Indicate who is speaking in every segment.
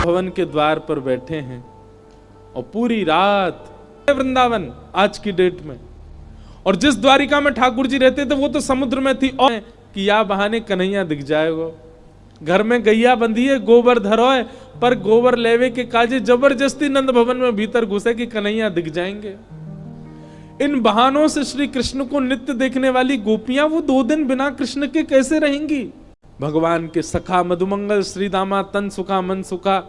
Speaker 1: भवन के द्वार पर बैठे हैं और पूरी रात वृंदावन आज की डेट में, और जिस द्वारिका में ठाकुर जी रहते थे वो तो समुद्र में थी, और कि या बहाने कन्हैया दिख जाएगा। घर में गैया बंधी है, गोबर धरो है, पर गोबर लेवे के काजे जबरदस्ती नंद भवन में भीतर घुसे कि कन्हैया दिख जाएंगे। इन बहानों से श्री कृष्ण को नित्य देखने वाली गोपियां वो 2 दिन बिना कृष्ण के कैसे रहेंगी। भगवान के सखा मधुमंगल श्रीदामा तन सुखा मन सुखा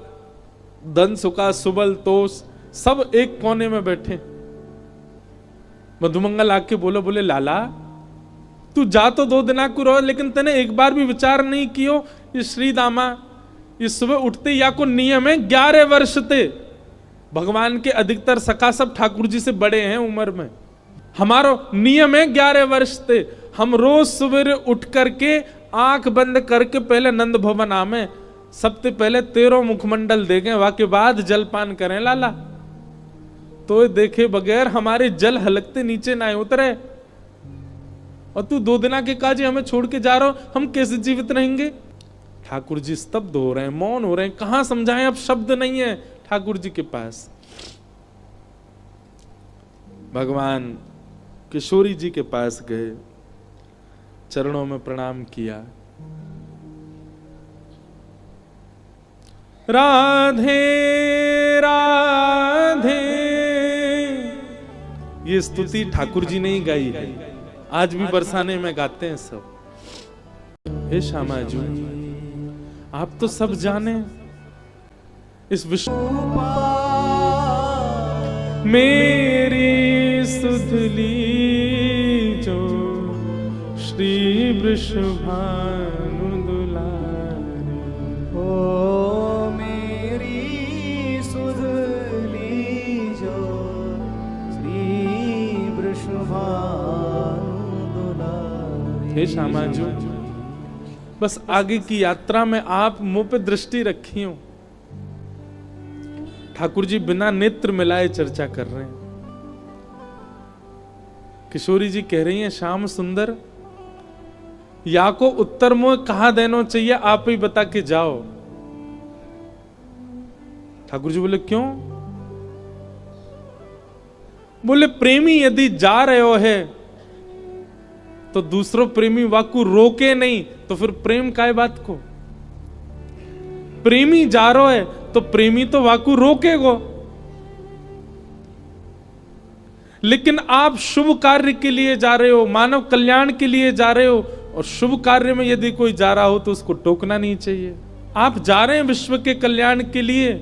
Speaker 1: धन सुखा सुबल तोष सब एक कोने में बैठे। मधुमंगल आके बोले लाला तू जा तो 2 दिना को रहो, लेकिन तने एक बार भी विचार नहीं कियो ये श्रीदामा ये सुबह उठते या को नियम है 11 वर्ष थे। भगवान के अधिकतर सखा सब ठाकुर जी से बड़े हैं उम्र में, हमारो नियम है 11 वर्ष थे। हम रोज सवेरे उठ करके आंख बंद करके पहले नंद भवन आमे, सबसे पहले 13 मुखमंडल देखें, वाके बाद जलपान करें लाला। तो देखे बगैर हमारे जल हलकते नीचे ना उतरे, और तू 2 दिना के काजे हमें छोड़ के जा रहा हो, हम कैसे जीवित रहेंगे। ठाकुर जी स्तब्ध हो रहे हैं, मौन हो रहे हैं, कहां समझाएं, अब शब्द नहीं है ठाकुर जी के पास। भगवान किशोरी जी के पास गए, चरणों में प्रणाम किया। राधे राधे, ये स्तुति ठाकुर जी ने ही गाई है, आज भी बरसाने में गाते हैं सब। हे श्यामा जी आप तो सब जाने इस विश्व मेरी सुधली जो श्री वृषभानु दुलारी,
Speaker 2: ओ मेरी सुधली जो श्री वृषभानु दुलारी।
Speaker 1: हे श्यामा जी बस आगे की यात्रा में आप मुंह पे दृष्टि रखी हो। ठाकुर जी बिना नेत्र मिलाए चर्चा कर रहे हैं। किशोरी जी कह रही हैं श्याम सुंदर या को उत्तर मुंह कहा देना चाहिए, आप ही बता के जाओ। ठाकुर जी बोले क्यों? बोले प्रेमी यदि जा रहे हो है तो दूसरों प्रेमी वाकू रोके नहीं, तो फिर प्रेम काय बात को। प्रेमी जा रहा है तो प्रेमी तो वाकू रोकेगो, लेकिन आप शुभ कार्य के लिए जा रहे हो, मानव कल्याण के लिए जा रहे हो, और शुभ कार्य में यदि कोई जा रहा हो तो उसको टोकना नहीं चाहिए। आप जा रहे हैं विश्व के कल्याण के लिए,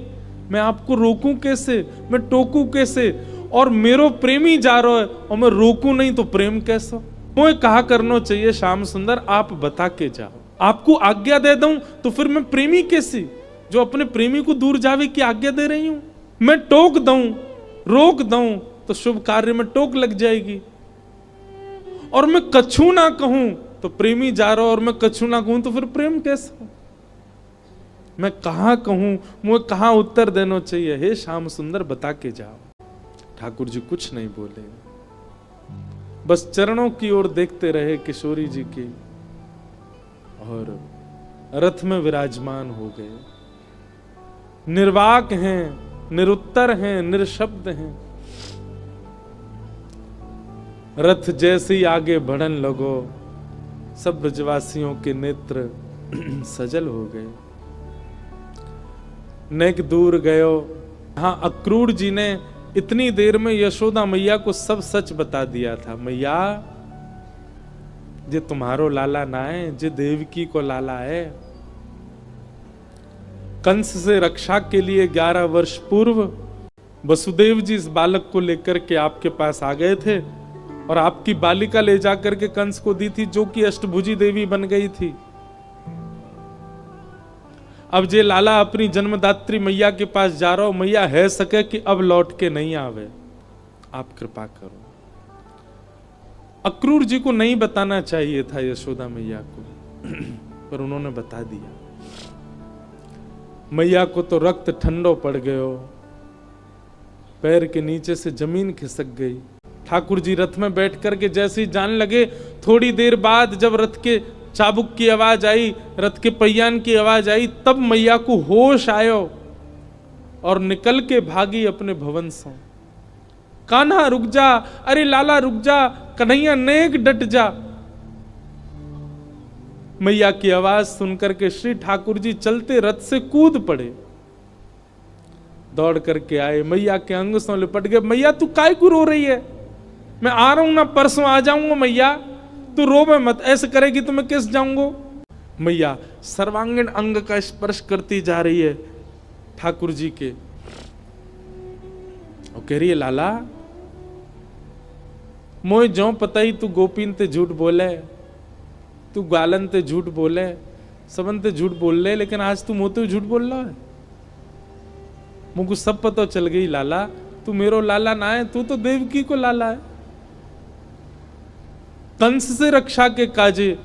Speaker 1: मैं आपको रोकूं कैसे, मैं टोकूं कैसे? और मेरो प्रेमी जा रहा है और मैं रोकूं नहीं तो प्रेम कैसा? मुझे कहा करना चाहिए श्याम सुंदर आप बता के जाओ। आपको आज्ञा दे दूं तो फिर मैं प्रेमी कैसी जो अपने प्रेमी को दूर जावे की आज्ञा दे रही हूं? मैं टोक दूं रोक दूं तो शुभ कार्य में टोक लग जाएगी, और मैं कछू ना कहूं तो प्रेमी जा रहा और मैं कछू ना कहूं तो फिर प्रेम कैसा? मैं कहां कहूं, मुझे कहां उत्तर देना चाहिए? हे श्याम सुंदर बता के जाओ। ठाकुर जी कुछ नहीं बोले, बस चरणों की ओर देखते रहे किशोरी जी की, और रथ में विराजमान हो गए। निर्वाक हैं, निरुत्तर हैं, निरशब्द हैं। रथ जैसे ही आगे बढ़न लगो, सब ब्रजवासियों के नेत्र सजल हो गए। नेक दूर गयो। हाँ, अक्रूर जी ने इतनी देर में यशोदा मैया को सब सच बता दिया था। मैया जे तुम्हारो लाला ना है, जे देवकी को लाला है। कंस से रक्षा के लिए 11 वर्ष पूर्व वसुदेव जी इस बालक को लेकर के आपके पास आ गए थे, और आपकी बालिका ले जाकर के कंस को दी थी, जो कि अष्टभुजी देवी बन गई थी। अब जे लाला अपनी जन्मदात्री मैया के पास जा रहा हो, मैया है सके कि अब लौट के नहीं आवे, आप कृपा करो। अक्रूर जी को नहीं बताना चाहिए था यशोदा मैया को, पर उन्होंने बता दिया। मैया को तो रक्त ठंडो पड़ गयो, पैर के नीचे से जमीन खिसक गई। ठाकुर जी रथ में बैठ करके जैसे ही जान लगे, थोड़ी देर बाद जब रथ के चाबुक की आवाज आई, रथ के पहियान की आवाज आई, तब मैया को होश आयो और निकल के भागी अपने भवन से। कान्हा रुक जा, अरे लाला रुक जा, कन्हैया नेक डट जा। मैया की आवाज सुनकर के श्री ठाकुर जी चलते रथ से कूद पड़े, दौड़ करके आए, मैया के अंग से लिपट गए। मैया तू काय को रो रही है? मैं आ रहा हूं ना, परसों आ जाऊंगा मैया, तू रोवे मत, ऐसे करेगी तो मैं किस जाऊंगा। मैया सर्वांगीण अंग का स्पर्श करती जा रही है ठाकुर जी के, और कह रही है लाला मोए जो पता ही तू गोपीन ते झूठ बोले, तू गालन ते झूठ बोले, सबन ते झूठ बोल ले, लेकिन आज तू मोते झूठ बोल रहा है। मुझको सब पता चल गई लाला, तू मेरो लाला ना है, तू तो देवकी को लाला है। कंस से रक्षा के काजे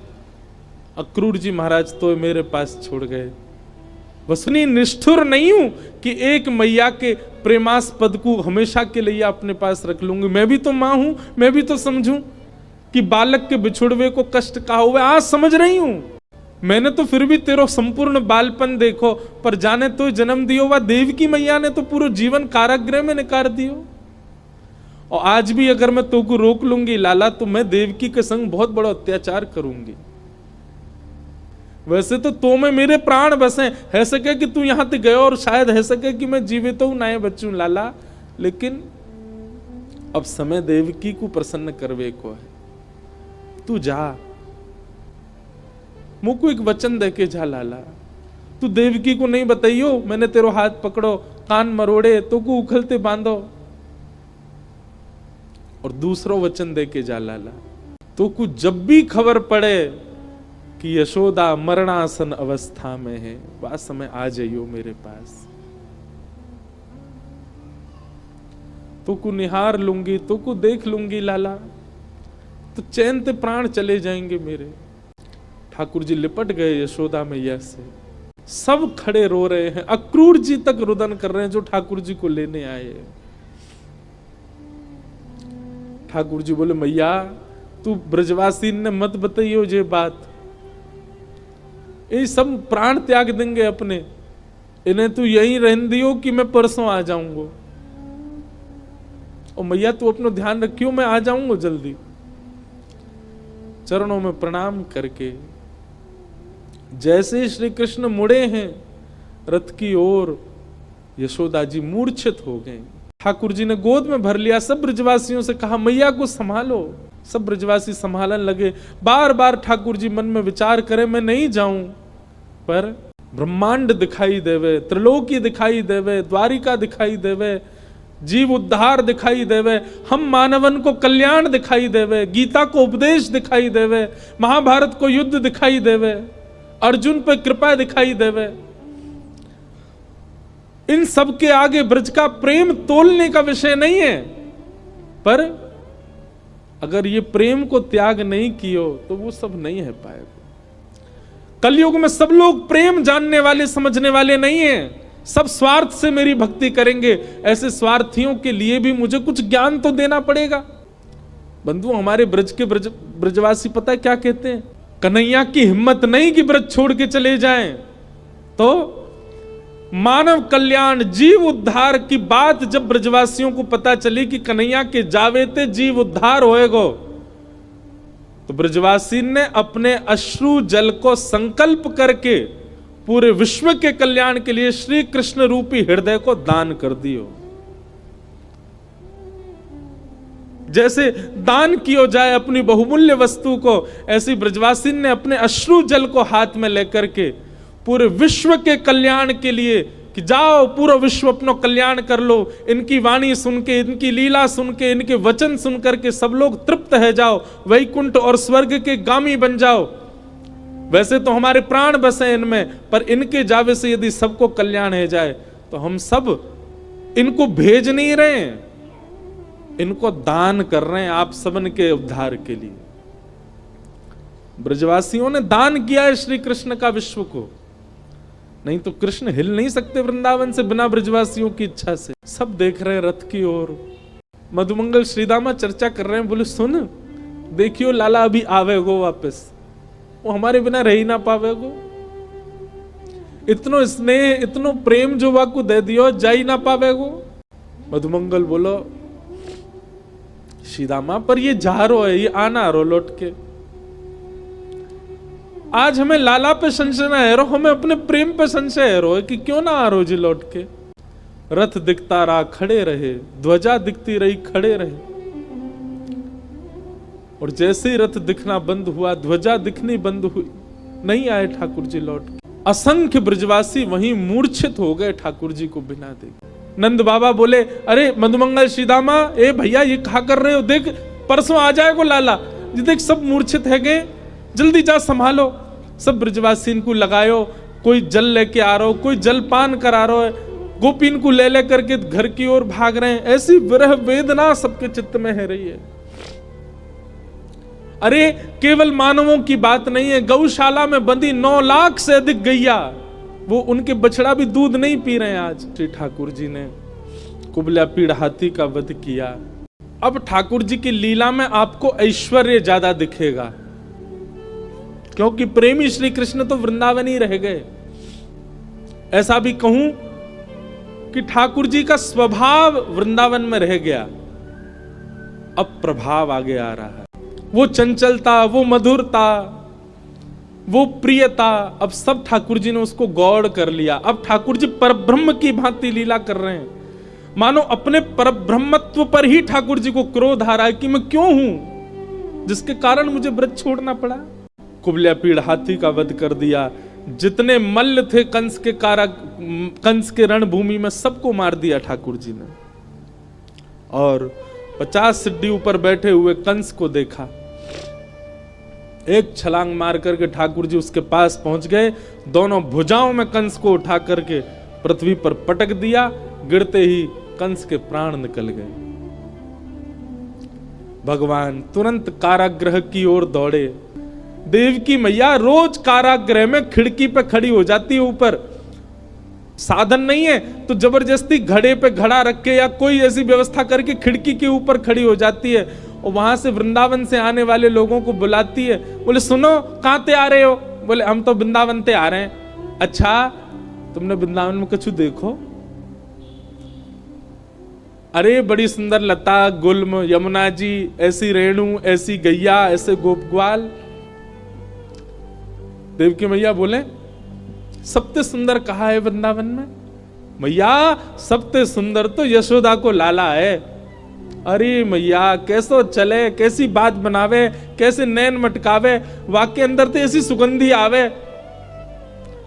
Speaker 1: अक्रूर जी महाराज तो मेरे पास छोड़ गए। वसुनी निष्ठुर नहीं हूं कि एक मैया के प्रेमास्पद को हमेशा के लिए अपने पास रख लूंगी। मैं भी तो मां हूं, मैं भी तो समझूं कि बालक के बिछुड़वे को कष्ट कहा हुआ आज समझ रही हूं। मैंने तो फिर भी तेरो संपूर्ण बालपन देखो, पर जाने तो जन्म दियो वा देवकी मैया ने तो पूरा जीवन कारागृह में निकाल दियो। और आज भी अगर मैं तो को रोक लूंगी लाला, तो मैं देवकी के संग बहुत बड़ा अत्याचार करूंगी। वैसे तो में मेरे प्राण बसे, है सके कि तू यहां तक गयो और शायद है सके कि मैं जीवित हूं ना बचूं लाला, लेकिन अब समय देवकी को प्रसन्न करवे को है। तू जा, मुझको एक वचन दे के जा लाला, तू देवकी को नहीं बताइयो मैंने तेरो हाथ पकड़ो, कान मरोड़े तो को उखलते बांधो, और दूसरो वचन दे के जा लाला, तो को जब भी खबर पड़े कि यशोदा मरणासन अवस्था में है, वह समय आ जाइयो मेरे पास, तो को निहार लूंगी, तो को देख लूंगी लाला, तो चैन ते प्राण चले जाएंगे मेरे। ठाकुर जी लिपट गए यशोदा मैया से, सब खड़े रो रहे हैं, अक्रूर जी तक रुदन कर रहे हैं जो ठाकुर जी को लेने आए। ठाकुर जी बोले मैया तू ब्रजवासी ने मत बताइयो ये बात, ये सब प्राण त्याग देंगे अपने, इन्हें तू यहीं रहने दियो कि मैं परसों आ जाऊंगा। और मैया तू अपना ध्यान रखियो, मैं आ जाऊंगा जल्दी। चरणों में प्रणाम करके जैसे श्री कृष्ण मुड़े हैं रथ की ओर, यशोदा जी मूर्छित हो गए। ठाकुर जी ने गोद में भर लिया, सब ब्रजवासियों से कहा मैया को संभालो। सब ब्रजवासी संभालने लगे। बार बार ठाकुर जी मन में विचार करें मैं नहीं जाऊं, पर ब्रह्मांड दिखाई देवे, त्रिलोकी दिखाई देवे, द्वारिका दिखाई देवे, जीव उद्धार दिखाई देवे, हम मानवन को कल्याण दिखाई देवे, गीता को उपदेश दिखाई देवे, महाभारत को युद्ध दिखाई देवे, अर्जुन पर कृपा दिखाई देवे। इन सब के आगे ब्रज का प्रेम तोलने का विषय नहीं है, पर अगर ये प्रेम को त्याग नहीं कियो तो वो सब नहीं है पाएगा। कलयुग में सब लोग प्रेम जानने वाले समझने वाले नहीं हैं, सब स्वार्थ से मेरी भक्ति करेंगे। ऐसे स्वार्थियों के लिए भी मुझे कुछ ज्ञान तो देना पड़ेगा। बंधु हमारे ब्रज के ब्रजवासी पता है क्या कहते हैं? कन्हैया की हिम्मत नहीं कि ब्रज छोड़ के चले जाएं, तो मानव कल्याण जीव उद्धार की बात जब ब्रजवासियों को पता चली कि कन्हैया के जावे ते जीव उद्धार होएगो, तो ब्रजवासी ने अपने अश्रु जल को संकल्प करके पूरे विश्व के कल्याण के लिए श्री कृष्ण रूपी हृदय को दान कर दियो। जैसे दान किया जाए अपनी बहुमूल्य वस्तु को, ऐसी ब्रजवासी ने अपने अश्रु जल को हाथ में लेकर के पूरे विश्व के कल्याण के लिए कि जाओ पूरा विश्व अपना कल्याण कर लो, इनकी वाणी सुन के, इनकी लीला सुन के, इनके वचन सुन करके सब लोग तृप्त है जाओ, वैकुंठ और स्वर्ग के गामी बन जाओ। वैसे तो हमारे प्राण बसे इनमें, पर इनके जावे से यदि सबको कल्याण है जाए तो हम सब इनको भेज नहीं रहे हैं, इनको दान कर रहे हैं आप सबन के उद्धार के लिए। ब्रजवासियों ने दान किया है श्री कृष्ण का विश्व को, नहीं तो कृष्ण हिल नहीं सकते वृंदावन से बिना ब्रजवासियों की इच्छा से। सब देख रहे हैं रथ की ओर। मधुमंगल श्रीदामा चर्चा कर रहे हैं, बोले सुन देखियो लाला अभी आवेगो वापस, वो हमारे बिना रह ही ना पावेगो। इतनो स्नेह इतनो प्रेम जो वाकू दे दियो जाई ना पावे गो। मधुमंगल बोलो सीदामा पर ये जा रो है, ये आना रो लौट के। आज हमें लाला पे संशय ना है रो, हमें अपने प्रेम पे संशय है रो कि क्यों ना आ रो जी लौट के। रथ दिखता रहा खड़े रहे, ध्वजा दिखती रही खड़े रहे, और जैसे ही रथ दिखना बंद हुआ ध्वजा दिखनी बंद हुई, नहीं आए ठाकुर जी लौट के। असंख्य ब्रजवासी वहीं मूर्छित हो गए ठाकुर जी को बिना देखे। नंद बाबा बोले अरे मधुमंगल सीदामा, ए भैया ये कहा कर रहे हो, देख परसों आ जाएगा लाला जी, देख सब मूर्छित है गए, जल्दी जा संभालो। सब ब्रजवासी इनको लगायो, कोई जल लेके आ रहा हो, कोई जल पान करा रहा है, गोपीन को ले करके घर की ओर भाग रहे हैं। ऐसी विरह वेदना सबके चित्त में है रही है। अरे केवल मानवों की बात नहीं है, गौशाला में बंदी 9 लाख से अधिक गैया, वो उनके बछड़ा भी दूध नहीं पी रहे हैं आज। श्री ठाकुर जी ने कुबला पीड़ हाथी का वध किया। अब ठाकुर जी की लीला में आपको ऐश्वर्य ज्यादा दिखेगा, क्योंकि प्रेमी श्री कृष्ण तो वृंदावन ही रह गए। ऐसा भी कहूं कि ठाकुर जी का स्वभाव वृंदावन में रह गया, अब प्रभाव आगे आ रहा है। वो चंचलता, वो मधुरता, वो प्रियता, अब सब ठाकुर जी ने उसको गौड़ कर लिया। अब ठाकुर जी परब्रह्म की भांति लीला कर रहे हैं, मानो अपने परब्रह्मत्व पर ही ठाकुर जी को क्रोध आ रहा है कि मैं क्यों हूं जिसके कारण मुझे ब्रज छोड़ना पड़ा। कुबला पीड़ हाथी का वध कर दिया, जितने मल्ल थे कंस के कंस के रणभूमि में सबको मार दिया ठाकुर जी ने। और 50 सिड्डी ऊपर बैठे हुए कंस को देखा, एक छलांग मार करके ठाकुर जी उसके पास पहुंच गए, दोनों भुजाओं में कंस को उठा करके पृथ्वी पर पटक दिया, गिरते ही कंस के प्राण निकल गए। भगवान तुरंत कारागृह की ओर दौड़े। देवकी मैया रोज कारागृह में खिड़की पे खड़ी हो जाती है, ऊपर साधन नहीं है तो जबरदस्ती घड़े पे घड़ा रख के या कोई ऐसी व्यवस्था करके खिड़की के ऊपर खड़ी हो जाती है, और वहां से वृंदावन से आने वाले लोगों को बुलाती है। बोले सुनो कहां ते आ रहे हो? बोले हम तो वृंदावन ते आ रहे हैं। अच्छा तुमने वृंदावन में कुछ देखो? अरे बड़ी सुंदर लता गुल्म, यमुना जी, ऐसी रेणु, ऐसी गैया, ऐसे गोप ग्वाल। देवकी मैया बोले सबसे सुंदर कहा है वृंदावन में? मैया सबसे सुंदर तो यशोदा को लाला है। अरे मैया कैसो चले, कैसी बात बनावे, कैसे नैन मटकावे, वाक्य अंदर तो ऐसी सुगंधी आवे।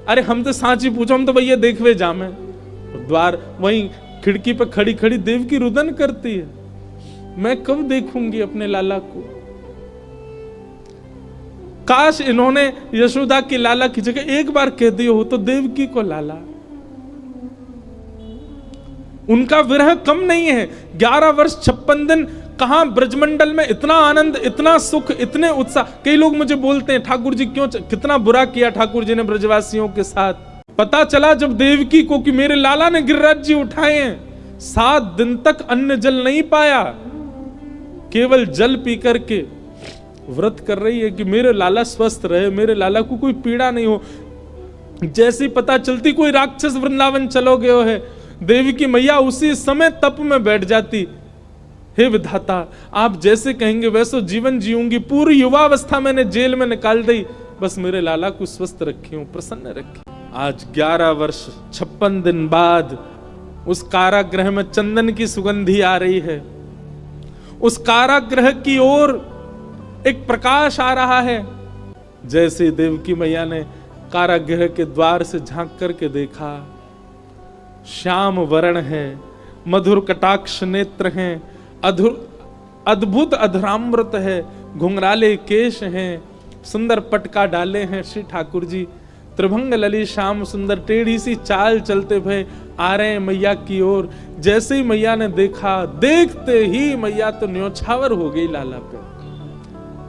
Speaker 1: अरे हम तो सांची पूछो, हम तो भैया देखवे जामे। द्वार वहीं खिड़की पे खड़ी खड़ी देवकी रुदन करती है, मैं कब देखूंगी अपने लाला को। काश इन्होंने यशोदा की लाला की जगह एक बार कह दिया हो तो देवकी को लाला। उनका विरह कम नहीं है। 11 वर्ष 56 दिन कहां ब्रजमंडल में इतना आनंद, इतना सुख, इतने उत्साह। कई लोग मुझे बोलते हैं ठाकुर जी क्यों, कितना बुरा किया ठाकुर जी ने ब्रजवासियों के साथ। पता चला जब देवकी को कि मेरे लाला ने गिरिराज जी उठाए हैं, 7 दिन तक अन्न जल नहीं पाया, केवल जल पी करके व्रत कर रही है कि मेरे लाला स्वस्थ रहे, मेरे लाला को कोई पीड़ा नहीं हो। जैसी पता चलती कोई राक्षस वृंदावन चलो गयो है, देवी की मैया उसी समय तप में बैठ जाती। हे विधाता आप जैसे कहेंगे वैसे जीवन जीऊंगी, पूरी युवावस्था मैंने जेल में निकाल दी, बस मेरे लाला को स्वस्थ रखी हूं, प्रसन्न रखी। आज 11 वर्ष 56 दिन बाद उस कारागृह में चंदन की सुगंधी आ रही है। उस कारागृह की ओर एक प्रकाश आ रहा है। जैसे देवकी मैया ने कारागृह के द्वार से झांक करके देखा, श्याम वर्ण है, मधुर कटाक्ष नेत्र हैं, अद्भुत अधरामृत है, घुंघराले केश हैं, सुंदर पटका डाले हैं श्री ठाकुर जी, त्रिभंग लली श्याम सुंदर, टेढ़ी सी चाल चलते हुए आ रहे हैं मैया की ओर। जैसे ही मैया ने देखा, देखते ही मैया तो न्योछावर हो गई लाला पे।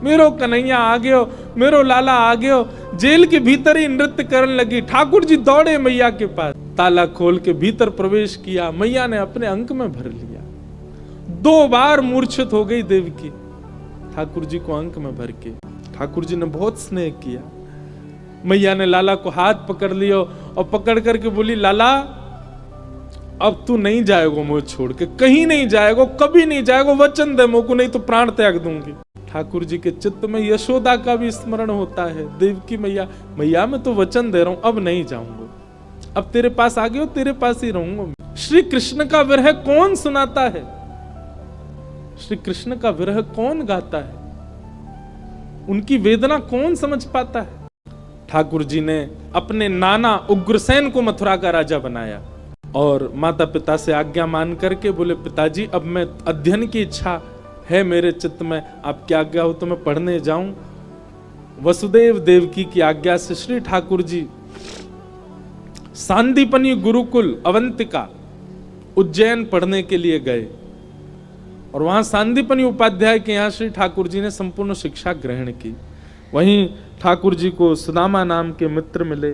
Speaker 1: मेरो कन्हैया आ गयो, मेरो लाला आ गयो। जेल के भीतर ही नृत्य करने लगी। ठाकुर जी दौड़े मैया के पास, ताला खोल के भीतर प्रवेश किया, मैया ने अपने अंक में भर लिया। 2 बार मूर्छित हो गई देवकी ठाकुर जी को अंक में भर के। ठाकुर जी ने बहुत स्नेह किया। मैया ने लाला को हाथ पकड़ लिया और पकड़ करके बोली, लाला अब तू नहीं जाएगो मुझे छोड़ के, कहीं नहीं जाएगो, कभी नहीं जाएगो, वचन दे मुझको, नहीं तो प्राण त्याग दूंगी। ठाकुर जी के चित्त में यशोदा का भी स्मरण होता है, देवकी मैया, मैया मैं तो वचन दे रहा हूं, अब नहीं जाऊंगा, अब तेरे पास आ गए हो, तेरे पास ही रहूंगा। श्री कृष्ण का विरह कौन सुनाता है? श्री कृष्ण का विरह कौन गाता है? उनकी वेदना कौन समझ पाता है? ठाकुर जी ने अपने नाना उग्रसेन को मथुरा का राजा बनाया और माता पिता से आज्ञा मान करके बोले, पिताजी अब मैं अध्ययन की इच्छा है मेरे चित्त में, आपकी आज्ञा हो तो मैं पढ़ने जाऊं। वसुदेव देवकी की आज्ञा से श्री ठाकुर जी सांदीपनी गुरुकुल अवंतिका उज्जैन पढ़ने के लिए गए और वहां सांदीपनी उपाध्याय के यहाँ श्री ठाकुर जी ने संपूर्ण शिक्षा ग्रहण की। वहीं ठाकुर जी को सुदामा नाम के मित्र मिले,